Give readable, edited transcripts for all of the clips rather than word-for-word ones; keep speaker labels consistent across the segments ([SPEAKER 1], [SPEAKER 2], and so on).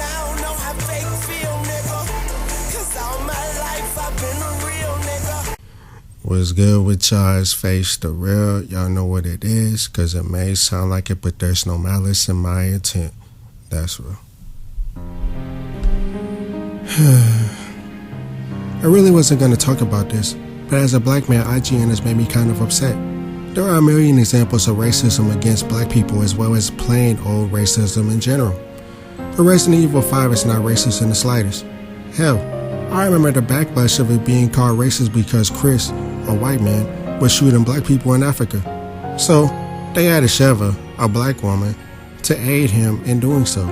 [SPEAKER 1] I don't know how fake feel, nigga. Cause all my life I've been a real nigga.
[SPEAKER 2] What's good with y'all? It's Face the Real. Y'all know what it is, cause it may sound like it, but there's no malice in my intent. That's real. I really wasn't going to talk about this, but as a black man, IGN has made me kind of upset. There are a million examples of racism against black people as well as plain old racism in general. But Resident Evil 5 is not racist in the slightest. Hell, I remember the backlash of it being called racist because Chris, a white man, was shooting black people in Africa. So, they added Sheva, a black woman, to aid him in doing so.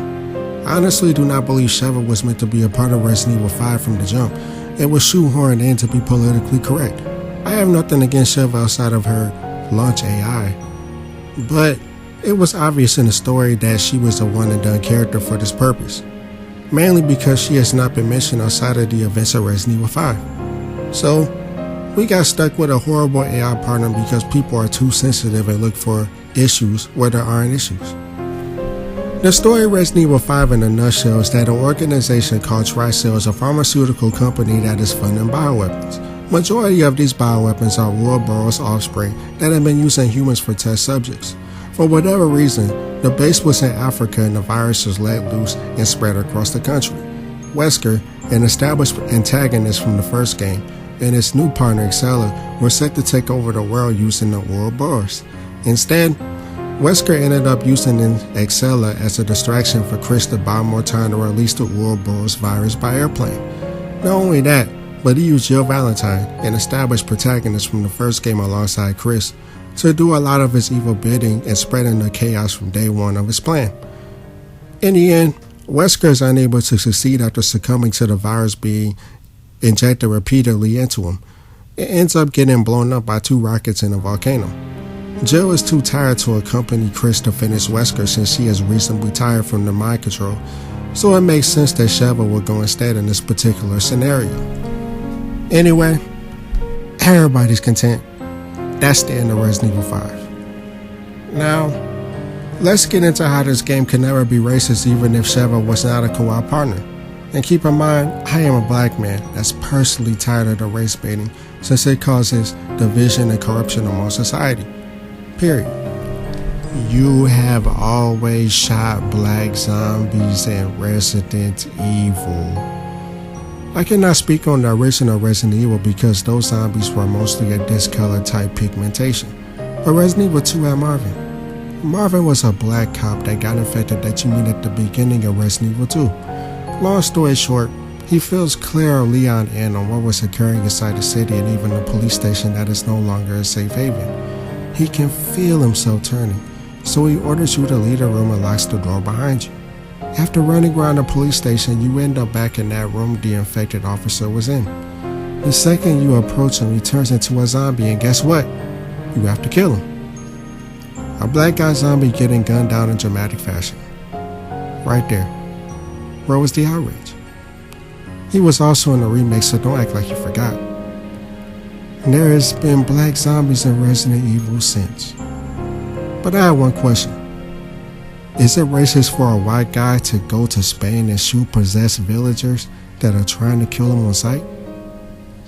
[SPEAKER 2] I honestly do not believe Sheva was meant to be a part of Resident Evil 5 from the jump. It was shoehorned in to be politically correct. I have nothing against Sheva outside of her launch AI, but it was obvious in the story that she was a one-and-done character for this purpose, mainly because she has not been mentioned outside of the events of Resident Evil 5. So, we got stuck with a horrible AI partner because people are too sensitive and look for issues where there aren't issues. The story of Resident Evil 5 in a nutshell is that an organization called TriCell is a pharmaceutical company that is funding bioweapons. Majority of these bioweapons are Ouroboros offspring that have been used in humans for test subjects. For whatever reason, the base was in Africa and the virus was let loose and spread across the country. Wesker, an established antagonist from the first game, and his new partner Excella were set to take over the world using the Ouroboros. Instead, Wesker ended up using Excella as a distraction for Chris to buy more time to release the Ouroboros virus by airplane. Not only that, but he used Jill Valentine, an established protagonist from the first game alongside Chris, to do a lot of his evil bidding and spreading the chaos from day one of his plan. In the end, Wesker is unable to succeed after succumbing to the virus being injected repeatedly into him. It ends up getting blown up by 2 rockets in a volcano. Jill is too tired to accompany Chris to finish Wesker since she is reasonably tired from the mind control, so it makes sense that Sheva will go instead in this particular scenario. Anyway, everybody's content. That's the end of Resident Evil 5. Now, let's get into how this game can never be racist even if Sheva was not a co-op partner. And keep in mind, I am a black man that's personally tired of the race baiting since it causes division and corruption among society. Period. You have always shot black zombies in Resident Evil. I cannot speak on the original Resident Evil because those zombies were mostly a discolored type pigmentation. But Resident Evil 2 had Marvin. Marvin was a black cop that got infected that you meet at the beginning of Resident Evil 2. Long story short, he fills Claire or Leon in on what was occurring inside the city and even the police station that is no longer a safe haven. He can feel himself turning, so he orders you to leave the room and locks the door behind you. After running around the police station, you end up back in that room the infected officer was in. The second you approach him, he turns into a zombie, and guess what? You have to kill him. A black guy zombie getting gunned down in dramatic fashion. Right there. Where was the outrage? He was also in the remake, so don't act like you forgot. And there has been black zombies in Resident Evil since. But I have one question. Is it racist for a white guy to go to Spain and shoot possessed villagers that are trying to kill him on sight?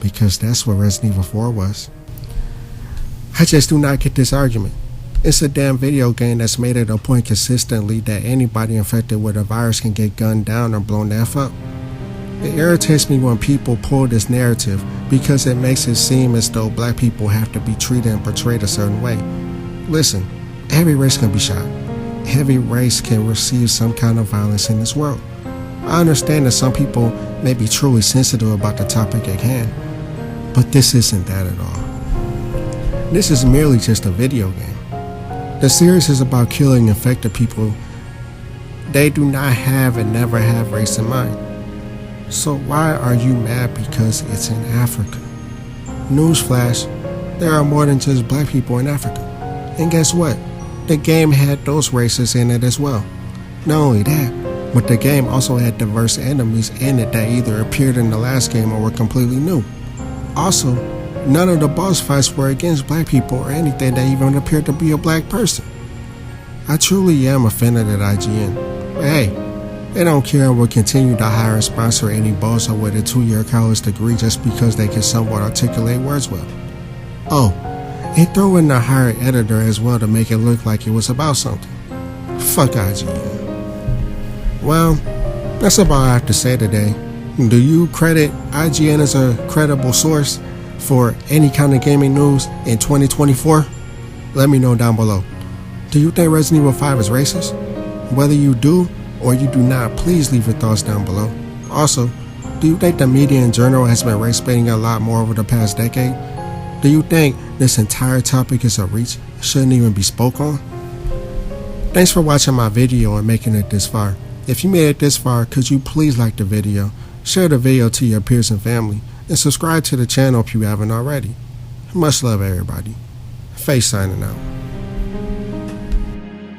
[SPEAKER 2] Because that's what Resident Evil 4 was. I just do not get this argument. It's a damn video game that's made it a point consistently that anybody infected with a virus can get gunned down or blown the F up. It irritates me when people pull this narrative because it makes it seem as though black people have to be treated and portrayed a certain way. Listen, every race can be shot. Every race can receive some kind of violence in this world. I understand that some people may be truly sensitive about the topic at hand, but this isn't that at all. This is merely just a video game. The series is about killing infected people. They do not have and never have race in mind. So why are you mad because it's in Africa? Newsflash, there are more than just black people in Africa. And guess what? The game had those races in it as well. Not only that, but the game also had diverse enemies in it that either appeared in the last game or were completely new. Also, none of the boss fights were against black people or anything that even appeared to be a black person. I truly am offended at IGN. But hey, They don't care and will continue to hire and sponsor any bozo with a 2-year college degree just because they can somewhat articulate words well. Oh, and throw in the hired editor as well to make it look like it was about something. Fuck IGN. Well, that's about all I have to say today. Do you credit IGN as a credible source for any kind of gaming news in 2024? Let me know down below. Do you think Resident Evil 5 is racist? Whether you do or you do not, please leave your thoughts down below. Also, do you think the media in general has been race baiting a lot more over the past decade? Do you think this entire topic is a reach, shouldn't even be spoke on? Thanks for watching my video and making it this far. If you made it this far, could you please like the video, share the video to your peers and family, and subscribe to the channel if you haven't already. Much love everybody. Face signing out.